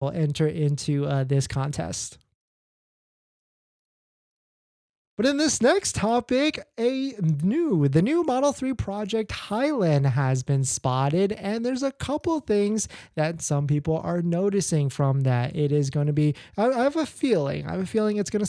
will enter into this contest. But in this next topic, the new Model 3 project Highland has been spotted, and there's a couple things that some people are noticing from that. It is going to be, I have a feeling, it's going to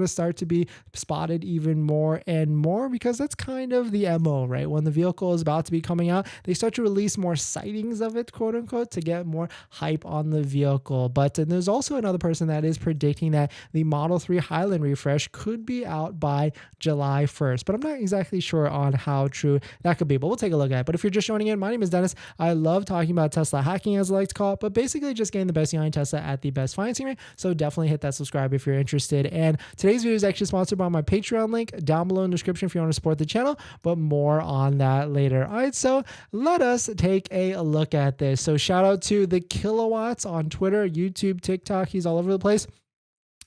start to be spotted even more and more, because that's kind of the MO, right? When the vehicle is about to be coming out, they start to release more sightings of it, quote unquote, to get more hype on the vehicle. But there's also another person that is predicting that the Model 3 Highland refresh could be out by July 1st, but I'm not exactly sure on how true that could be, but we'll take a look at it. But if you're just joining in, my name is Dennis. I love talking about Tesla hacking, as I like to call it, but basically just getting the best behind Tesla at the best financing rate. So definitely hit that subscribe if you're interested. And today's video is actually sponsored by my Patreon link down below in the description if you want to support the channel, but more on that later. All right, so let us take a look at this. So shout out to the Kilowatts on Twitter, YouTube, TikTok. He's all over the place.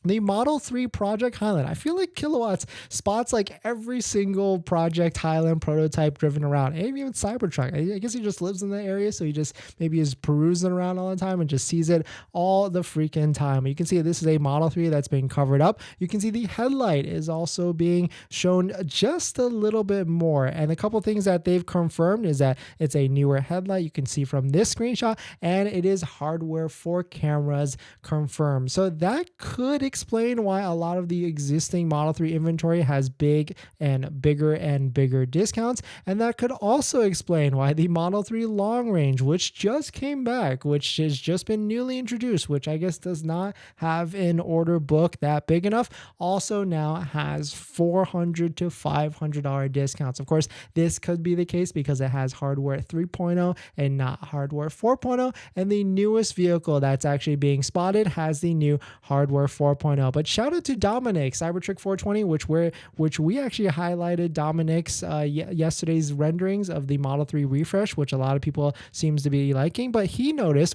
The Model 3 Project Highland. I feel like Kilowatts spots like every single Project Highland prototype driven around. Maybe even Cybertruck. I guess he just lives in the area, so he just maybe is perusing around all the time and just sees it all the freaking time. You can see this is a Model 3 that's being covered up. You can see the headlight is also being shown just a little bit more. And a couple things that they've confirmed is that it's a newer headlight. You can see from this screenshot, and it is hardware for cameras confirmed. So that could explain why a lot of the existing Model 3 inventory has bigger and bigger discounts. And that could also explain why the Model 3 long range, which just came back, which has just been newly introduced, which I guess does not have an order book that big enough, also now has $400 to $500 discounts. Of course, this could be the case because it has hardware 3.0 and not hardware 4.0. And the newest vehicle that's actually being spotted has the new hardware 4.0. But shout out to Dominic, Cybertrick 420, which we actually highlighted Dominic's yesterday's renderings of the Model 3 refresh, which a lot of people seems to be liking. But they noticed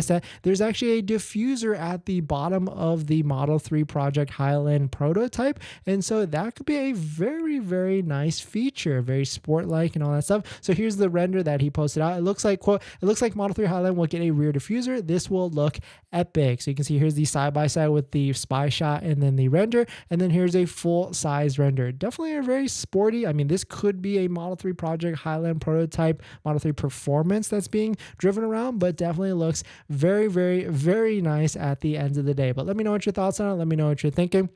that there's actually a diffuser at the bottom of the Model 3 Project Highland prototype, and so that could be a very, very nice feature, very sport-like and all that stuff. So here's the render that he posted out. It looks like, quote, it looks like Model 3 Highland will get a rear diffuser. This will look epic. So you can see here's the side-by-side with the spy shot and then the render, and then here's a full size render. Definitely a very sporty, I mean, this could be a Model 3 Project Highland prototype Model 3 performance that's being driven around, but definitely looks very, very, very nice at the end of the day. But let me know what your thoughts on it. Let me know what you're thinking.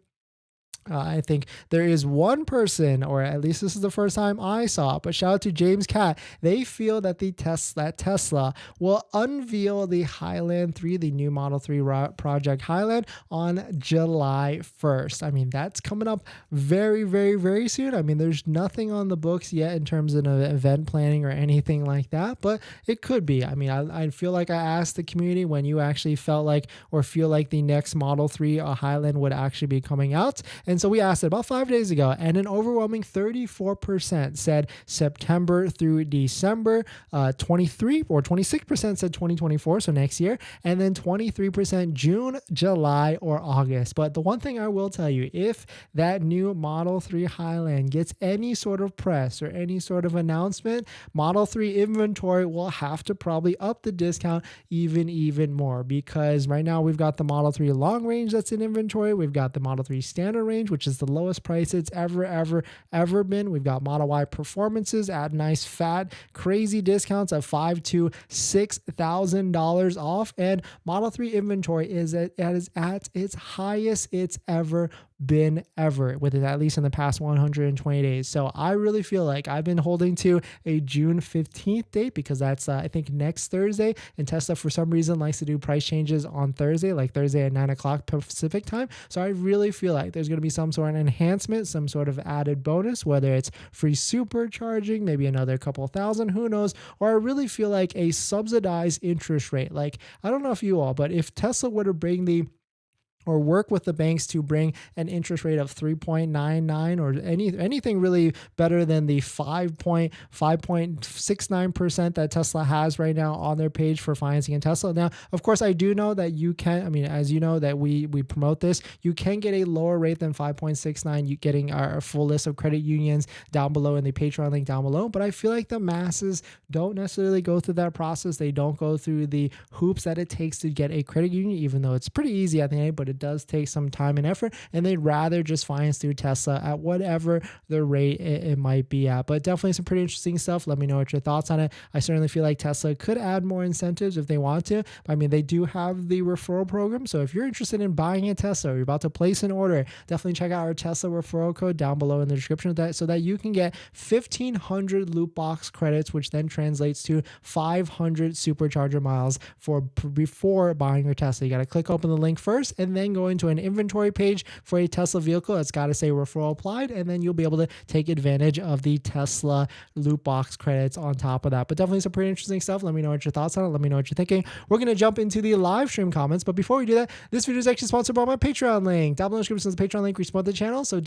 I think there is one person, or at least this is the first time I saw it, but shout out to James Cat. They feel that Tesla will unveil the Highland 3, the new Model 3 Project Highland, on July 1st. I mean, that's coming up very, very, very soon. I mean, there's nothing on the books yet in terms of event planning or anything like that, but it could be. I mean, I feel like I asked the community when you actually felt like or feel like the next Model 3 Highland would actually be coming out. And so we asked it about 5 days ago, and an overwhelming 34% said September through December, 23 or 26% said 2024, so next year, and then 23% June, July, or August. But the one thing I will tell you, if that new Model 3 Highland gets any sort of press or any sort of announcement, Model 3 inventory will have to probably up the discount even more, because right now we've got the Model 3 long range that's in inventory. We've got the Model 3 standard range, which is the lowest price it's ever been. We've got Model Y performances at nice fat crazy discounts of $5,000 to $6,000 off, and Model 3 inventory is at its highest it's ever been with it, at least in the past 120 days. So I really feel like I've been holding to a June 15th date, because that's I think next Thursday, and Tesla for some reason likes to do price changes on Thursday, like Thursday at 9 o'clock Pacific time. So I really feel like there's going to be some sort of enhancement, some sort of added bonus, whether it's free supercharging, maybe another couple thousand, who knows, or I really feel like a subsidized interest rate. Like, I don't know if you all, but if Tesla were to bring the or work with the banks to bring an interest rate of 3.99 or anything really better than the 5.69% that Tesla has right now on their page for financing in Tesla. Now, of course, I do know that you can, I mean, as you know that we promote this, you can get a lower rate than 5.69. You getting our full list of credit unions down below in the Patreon link down below. But I feel like the masses don't necessarily go through that process. They don't go through the hoops that it takes to get a credit union, even though it's pretty easy at the end, but it does take some time and effort, and they'd rather just finance through Tesla at whatever the rate it might be at. But definitely some pretty interesting stuff. Let me know what your thoughts on it. I certainly feel like Tesla could add more incentives if they want to. I mean, they do have the referral program, so if you're interested in buying a Tesla or you're about to place an order, definitely check out our Tesla referral code down below in the description of that, so that you can get 1,500 loot box credits, which then translates to 500 supercharger miles before buying your Tesla. You got to click open the link first and then go into an inventory page for a Tesla vehicle. It's got to say referral applied, and then you'll be able to take advantage of the Tesla loot box credits on top of that. But definitely some pretty interesting stuff. Let me know what your thoughts on it. Let me know what you're thinking. We're going to jump into the live stream comments, but before we do that, this video is actually sponsored by my Patreon link. Down below in the description is the Patreon link. We support the channel, so definitely